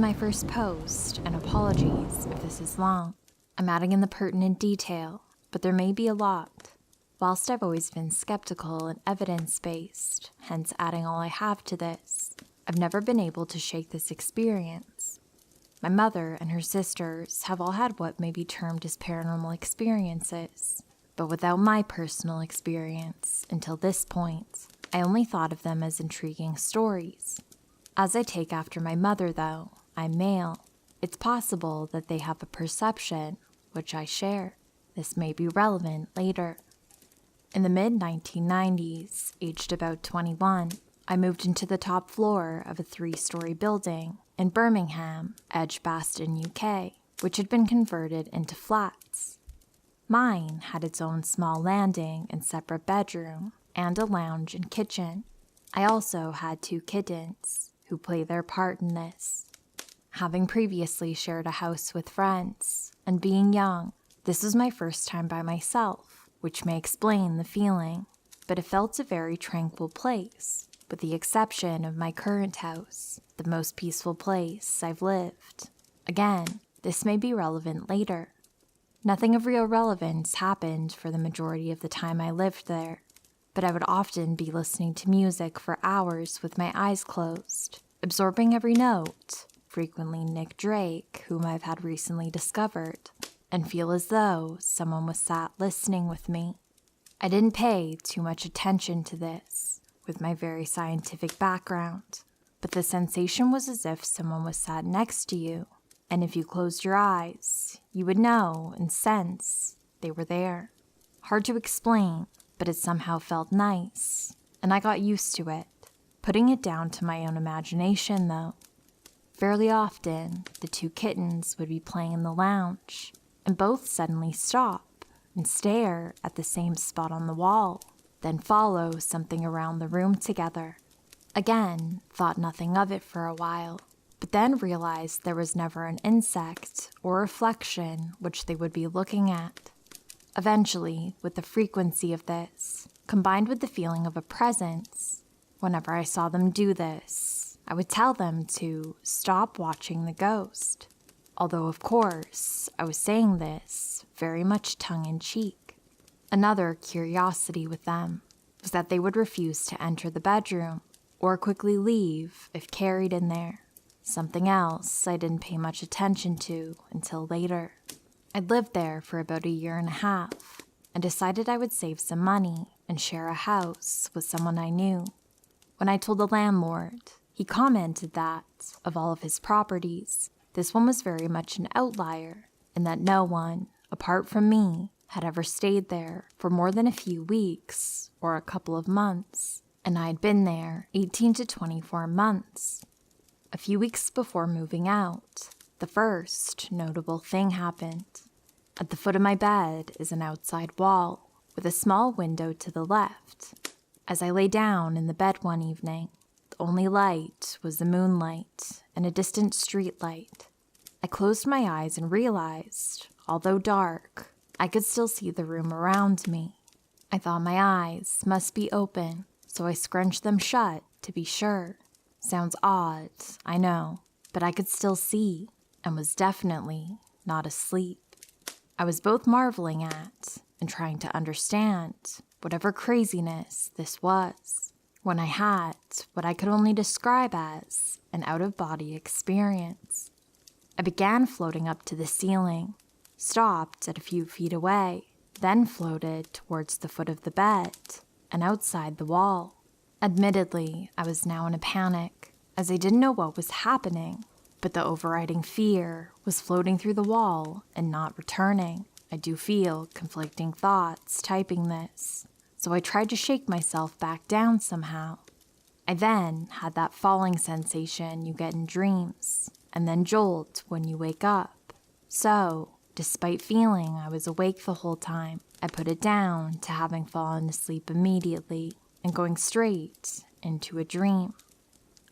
my first post, and apologies if this is long. I'm adding in the pertinent detail, but there may be a lot. Whilst I've always been skeptical and evidence-based, hence adding all I have to this, I've never been able to shake this experience. My mother and her sisters have all had what may be termed as paranormal experiences, but without my personal experience, until this point, I only thought of them as intriguing stories. As I take after my mother, though, I'm male. It's possible that they have a perception, which I share. This may be relevant later. In the mid-1990s, aged about 21, I moved into the top floor of a 3-story building in Birmingham, Edgbaston, UK, which had been converted into flats. Mine had its own small landing and separate bedroom, and a lounge and kitchen. I also had 2 kittens, who play their part in this. Having previously shared a house with friends, and being young, this was my first time by myself, which may explain the feeling, but it felt a very tranquil place, with the exception of my current house, the most peaceful place I've lived. Again, this may be relevant later. Nothing of real relevance happened for the majority of the time I lived there, but I would often be listening to music for hours with my eyes closed, absorbing every note, frequently Nick Drake, whom I've had recently discovered, and feel as though someone was sat listening with me. I didn't pay too much attention to this, with my very scientific background, but the sensation was as if someone was sat next to you, and if you closed your eyes, you would know and sense they were there. Hard to explain, but it somehow felt nice, and I got used to it, putting it down to my own imagination, though. Fairly often, the 2 kittens would be playing in the lounge, and both suddenly stop and stare at the same spot on the wall, then follow something around the room together. Again, thought nothing of it for a while, but then realized there was never an insect or reflection which they would be looking at. Eventually, with the frequency of this, combined with the feeling of a presence, whenever I saw them do this, I would tell them to stop watching the ghost. Although, of course, I was saying this very much tongue-in-cheek. Another curiosity with them was that they would refuse to enter the bedroom or quickly leave if carried in there. Something else I didn't pay much attention to until later. I'd lived there for about 1.5 years and decided I would save some money and share a house with someone I knew. When I told the landlord, he commented that, of all of his properties, this one was very much an outlier, and that no one, apart from me, had ever stayed there for more than a few weeks or a couple of months, and I had been there 18 to 24 months. A few weeks before moving out, the first notable thing happened. At the foot of my bed is an outside wall, with a small window to the left. As I lay down in the bed one evening, the only light was the moonlight and a distant street light. I closed my eyes and realized, although dark, I could still see the room around me. I thought my eyes must be open, so I scrunched them shut to be sure. Sounds odd, I know, but I could still see and was definitely not asleep. I was both marveling at and trying to understand whatever craziness this was, when I had what I could only describe as an out-of-body experience. I began floating up to the ceiling, stopped at a few feet away, then floated towards the foot of the bed and outside the wall. Admittedly, I was now in a panic, as I didn't know what was happening, but the overriding fear was floating through the wall and not returning. I do feel conflicting thoughts typing this, so I tried to shake myself back down somehow. I then had that falling sensation you get in dreams, and then jolt when you wake up. So, despite feeling I was awake the whole time, I put it down to having fallen asleep immediately and going straight into a dream.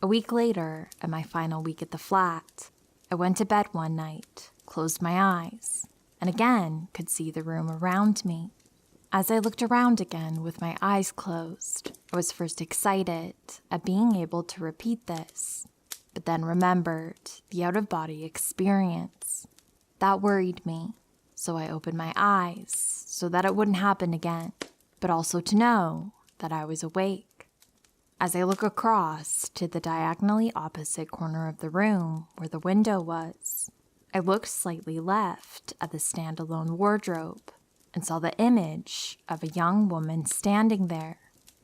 A week later, at my final week at the flat, I went to bed one night, closed my eyes, and again could see the room around me. As I looked around again with my eyes closed, I was first excited at being able to repeat this. but then remembered the out-of-body experience. That worried me, so I opened my eyes so that it wouldn't happen again, but also to know that I was awake. As I look across to the diagonally opposite corner of the room where the window was, I looked slightly left at the standalone wardrobe and saw the image of a young woman standing there,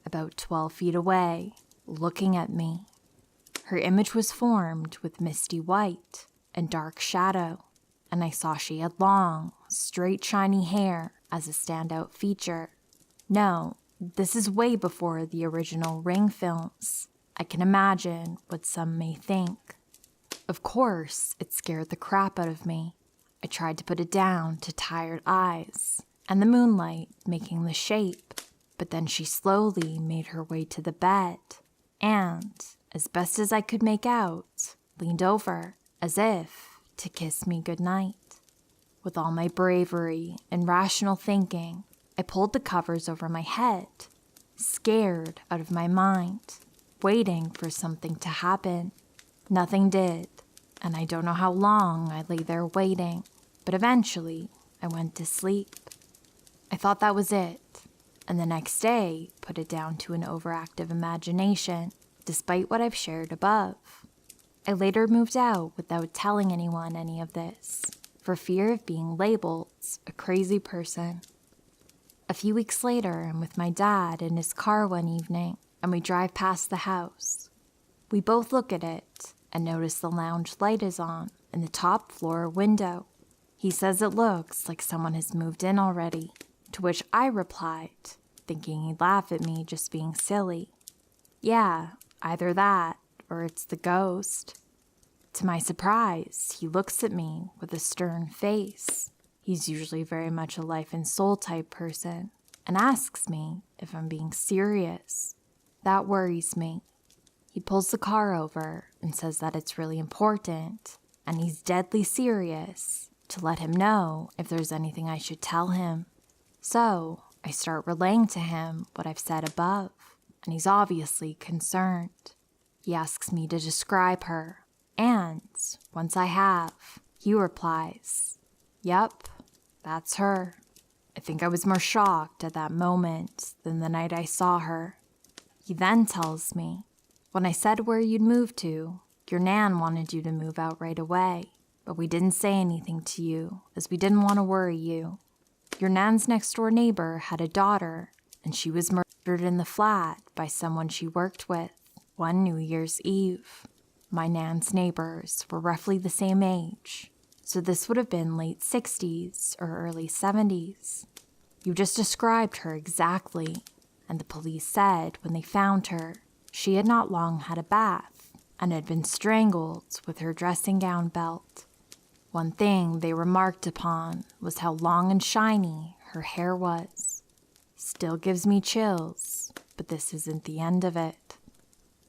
about 12 feet away, looking at me. Her image was formed with misty white and dark shadow, and I saw she had long, straight, shiny hair as a standout feature. No, this is way before the original Ring films. I can imagine what some may think. Of course, it scared the crap out of me. I tried to put it down to tired eyes and the moonlight making the shape, but then she slowly made her way to the bed and, as best as I could make out, leaned over as if to kiss me goodnight. With all my bravery and rational thinking, I pulled the covers over my head, scared out of my mind, waiting for something to happen. Nothing did, and I don't know how long I lay there waiting, but eventually I went to sleep. I thought that was it, and the next day put it down to an overactive imagination, despite what I've shared above. I later moved out without telling anyone any of this, for fear of being labeled a crazy person. A few weeks later, I'm with my dad in his car one evening, and we drive past the house. We both look at it and notice the lounge light is on in the top floor window. He says it looks like someone has moved in already, to which I replied, thinking he'd laugh at me just being silly. Yeah, either that or it's the ghost. To my surprise, he looks at me with a stern face. He's usually very much a life and soul type person, and asks me if I'm being serious. That worries me. He pulls the car over and says that it's really important, and he's deadly serious, to let him know if there's anything I should tell him. So I start relaying to him what I've said above, and he's obviously concerned. He asks me to describe her, and once I have, he replies, "Yep, that's her." I think I was more shocked at that moment than the night I saw her. He then tells me, "When I said where you'd move to, your nan wanted you to move out right away, but we didn't say anything to you as we didn't want to worry you. Your nan's next door neighbor had a daughter, and she was murdered in the flat by someone she worked with one New Year's Eve. My nan's neighbors were roughly the same age, so this would have been late 60s or early 70s. You just described her exactly, and the police said when they found her, she had not long had a bath and had been strangled with her dressing gown belt. One thing they remarked upon was how long and shiny her hair was. Still gives me chills, but this isn't the end of it."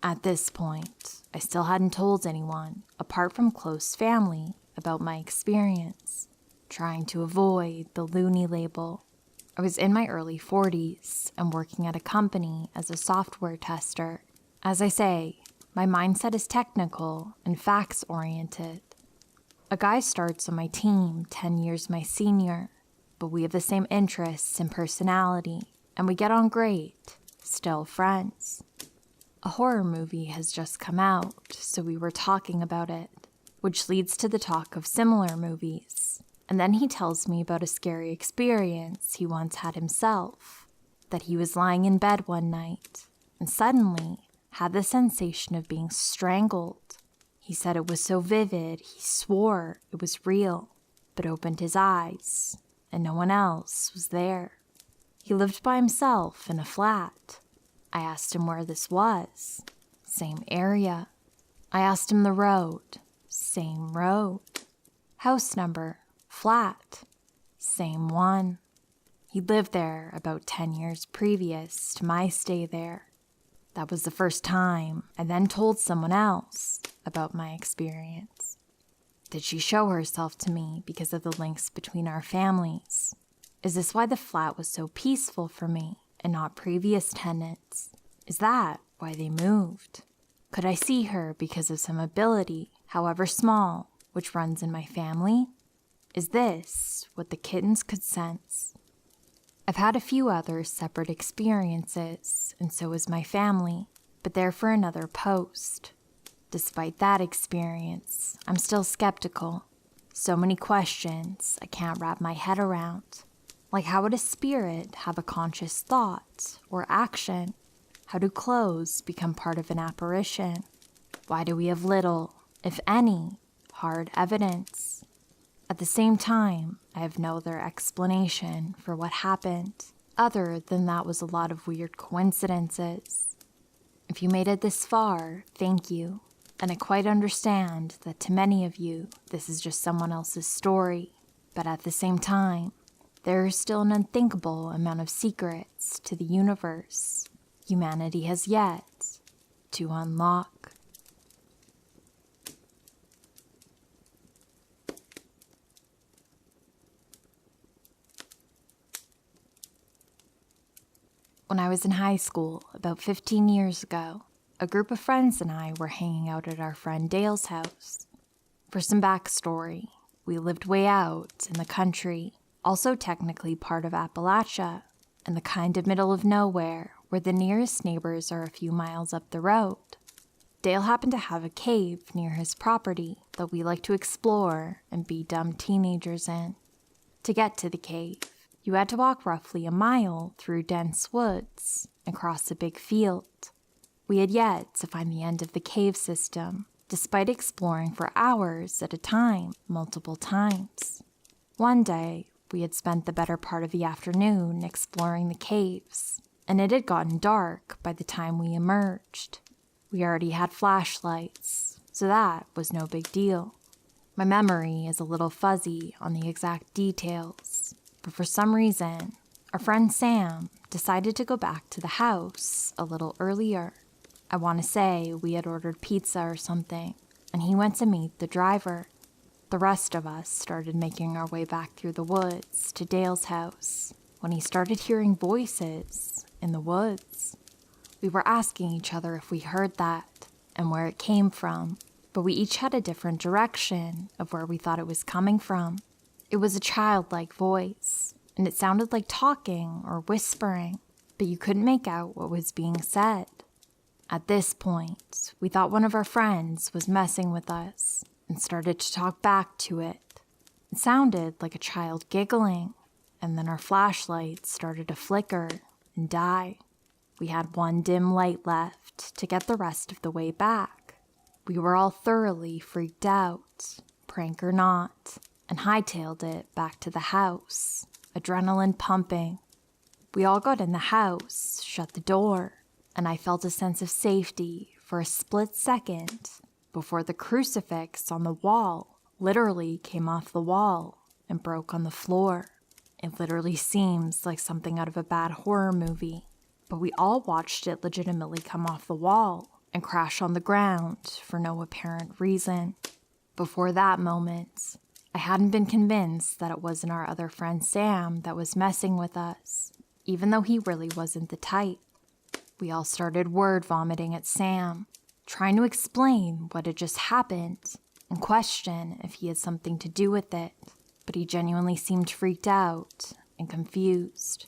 At this point, I still hadn't told anyone, apart from close family, about my experience, trying to avoid the loony label. I was in my early 40s and working at a company as a software tester. As I say, my mindset is technical and facts-oriented. A guy starts on my team 10 years my senior, but we have the same interests and personality, and we get on great, still friends. A horror movie has just come out, so we were talking about it, which leads to the talk of similar movies. And then he tells me about a scary experience he once had himself, that he was lying in bed one night and suddenly had the sensation of being strangled. He said it was so vivid he swore it was real, but opened his eyes and no one else was there. He lived by himself in a flat. I asked him where this was. Same area. I asked him the road. Same road. House number. Flat. Same one. He lived there about 10 years previous to my stay there. That was the first time I then told someone else about my experience. Did she show herself to me because of the links between our families? Is this why the flat was so peaceful for me and not previous tenants? Is that why they moved? Could I see her because of some ability, however small, which runs in my family? Is this what the kittens could sense? I've had a few other separate experiences, and so has my family, but they're for another post. Despite that experience, I'm still skeptical. So many questions I can't wrap my head around. Like, how would a spirit have a conscious thought or action? How do clothes become part of an apparition? Why do we have little, if any, hard evidence? At the same time, I have no other explanation for what happened, other than that was a lot of weird coincidences. If you made it this far, thank you. And I quite understand that to many of you, this is just someone else's story. But at the same time, there is still an unthinkable amount of secrets to the universe humanity has yet to unlock. When I was in high school, about 15 years ago, a group of friends and I were hanging out at our friend Dale's house. For some backstory, we lived way out in the country, also technically part of Appalachia, in the kind of middle of nowhere where the nearest neighbors are a few miles up the road. Dale happened to have a cave near his property that we like to explore and be dumb teenagers in. To get to the cave, you had to walk roughly a mile through dense woods and cross a big field. We had yet to find the end of the cave system, despite exploring for hours at a time, multiple times. One day, we had spent the better part of the afternoon exploring the caves, and it had gotten dark by the time we emerged. We already had flashlights, so that was no big deal. My memory is a little fuzzy on the exact details, but for some reason, our friend Sam decided to go back to the house a little earlier. I want to say we had ordered pizza or something, and he went to meet the driver. The rest of us started making our way back through the woods to Dale's house when he started hearing voices in the woods. We were asking each other if we heard that and where it came from, but we each had a different direction of where we thought it was coming from. It was a childlike voice, and it sounded like talking or whispering, but you couldn't make out what was being said. At this point, we thought one of our friends was messing with us and started to talk back to it. It sounded like a child giggling, and then our flashlights started to flicker and die. We had one dim light left to get the rest of the way back. We were all thoroughly freaked out, prank or not, and hightailed it back to the house, adrenaline pumping. We all got in the house, shut the door, and I felt a sense of safety for a split second before the crucifix on the wall literally came off the wall and broke on the floor. It literally seems like something out of a bad horror movie, but we all watched it legitimately come off the wall and crash on the ground for no apparent reason. Before that moment, I hadn't been convinced that it wasn't our other friend Sam that was messing with us, even though he really wasn't the type. We all started word vomiting at Sam, trying to explain what had just happened and question if he had something to do with it, but he genuinely seemed freaked out and confused.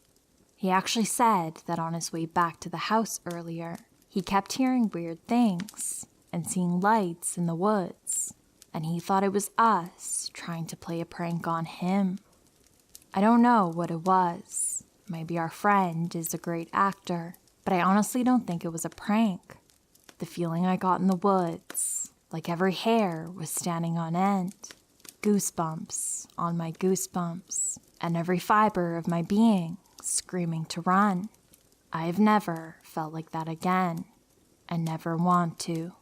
He actually said that on his way back to the house earlier, he kept hearing weird things and seeing lights in the woods, and he thought it was us trying to play a prank on him. I don't know what it was. Maybe our friend is a great actor, but I honestly don't think it was a prank. The feeling I got in the woods, like every hair was standing on end, goosebumps on my goosebumps, and every fiber of my being screaming to run. I have never felt like that again, and never want to.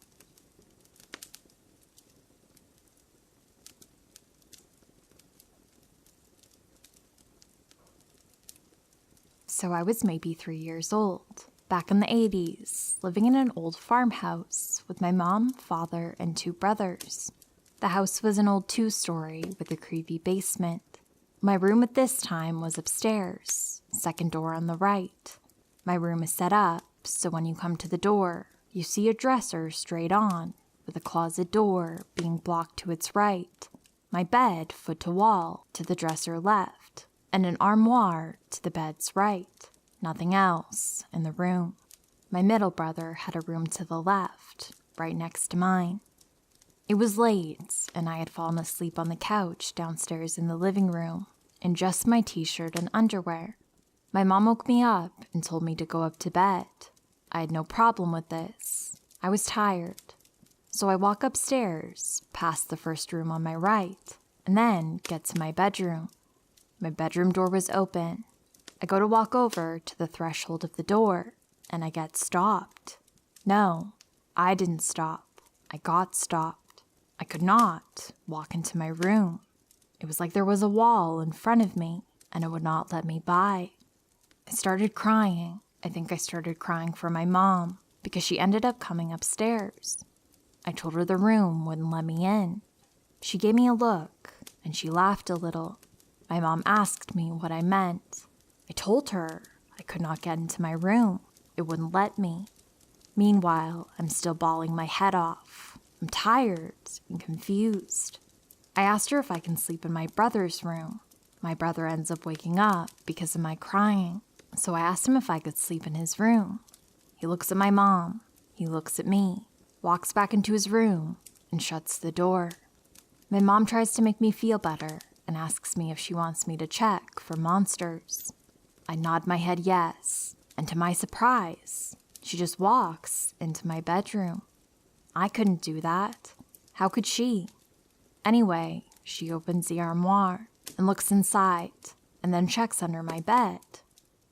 So I was maybe 3 years old, back in the 80s, living in an old farmhouse with my mom, father, and 2 brothers. The house was an old 2-story with a creepy basement. My room at this time was upstairs, second door on the right. My room is set up, so when you come to the door, You see a dresser straight on, with a closet door being blocked to its right, my bed foot to wall to the dresser left, and an armoire to the bed's right. Nothing else in the room. My middle brother had a room to the left, right next to mine. It was late, and I had fallen asleep on the couch downstairs in the living room, in just my t-shirt and underwear. My mom woke me up and told me to go up to bed. I had no problem with this. I was tired. So I walk upstairs, past the first room on my right, and then get to my bedroom. My bedroom door was open. I go to walk over to the threshold of the door, and I get stopped. No, I didn't stop. I got stopped. I could not walk into my room. It was like there was a wall in front of me, and it would not let me by. I started crying. I think I started crying for my mom, because she ended up coming upstairs. I told her the room wouldn't let me in. She gave me a look, and she laughed a little. My mom asked me what I meant. I told her I could not get into my room. It wouldn't let me. Meanwhile, I'm still bawling my head off. I'm tired and confused. I asked her if I can sleep in my brother's room. My brother ends up waking up because of my crying, so I asked him if I could sleep in his room. He looks at my mom. He looks at me, walks back into his room, and shuts the door. My mom tries to make me feel better and asks me if she wants me to check for monsters. I nod my head yes, and to my surprise, she just walks into my bedroom. I couldn't do that. How could she? Anyway, she opens the armoire and looks inside, and then checks under my bed.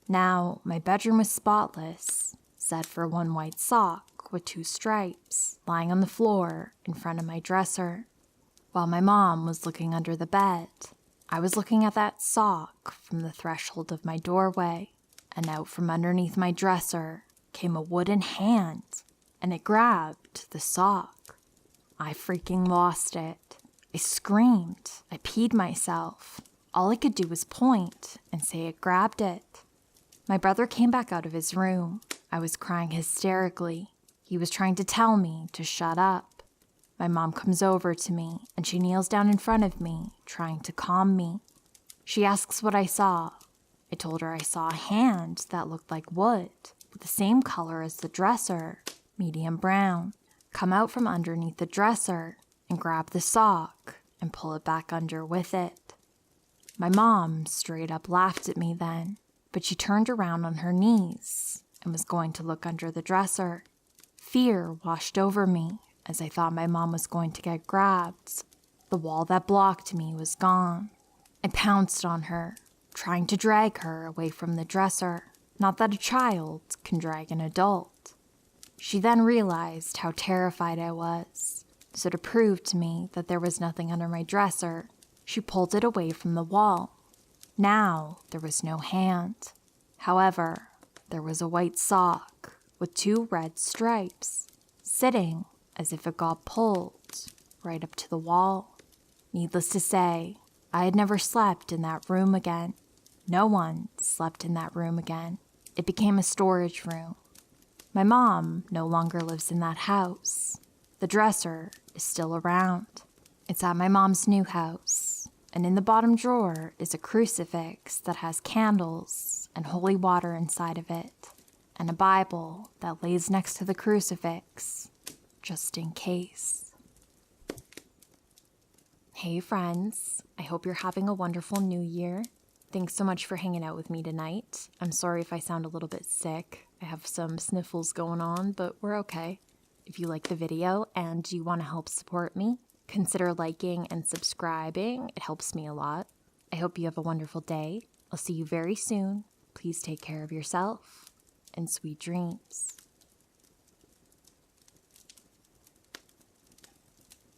Now, my bedroom was spotless, except for one white sock with 2 stripes lying on the floor in front of my dresser. While my mom was looking under the bed, I was looking at that sock from the threshold of my doorway, and out from underneath my dresser came a wooden hand, and it grabbed the sock. I freaking lost it. I screamed. I peed myself. All I could do was point and say it grabbed it. My brother came back out of his room. I was crying hysterically. He was trying to tell me to shut up. My mom comes over to me, and she kneels down in front of me, trying to calm me. She asks what I saw. I told her I saw a hand that looked like wood, with the same color as the dresser, medium brown, come out from underneath the dresser and grab the sock and pull it back under with it. My mom straight up laughed at me then, but she turned around on her knees and was going to look under the dresser. Fear washed over me as I thought my mom was going to get grabbed. The wall that blocked me was gone. I pounced on her, trying to drag her away from the dresser. Not that a child can drag an adult. She then realized how terrified I was, so to prove to me that there was nothing under my dresser, she pulled it away from the wall. Now there was no hand. However, there was a white sock with 2 red stripes, sitting as if it got pulled right up to the wall. Needless to say, I had never slept in that room again. No one slept in that room again. It became a storage room. My mom no longer lives in that house. The dresser is still around. It's at my mom's new house, and in the bottom drawer is a crucifix that has candles and holy water inside of it, and a Bible that lays next to the crucifix, just in case. Hey friends, I hope you're having a wonderful new year. Thanks so much for hanging out with me tonight. I'm sorry if I sound a little bit sick. I have some sniffles going on, but we're okay. If you like the video and you want to help support me, consider liking and subscribing. It helps me a lot. I hope you have a wonderful day. I'll see you very soon. Please take care of yourself and sweet dreams.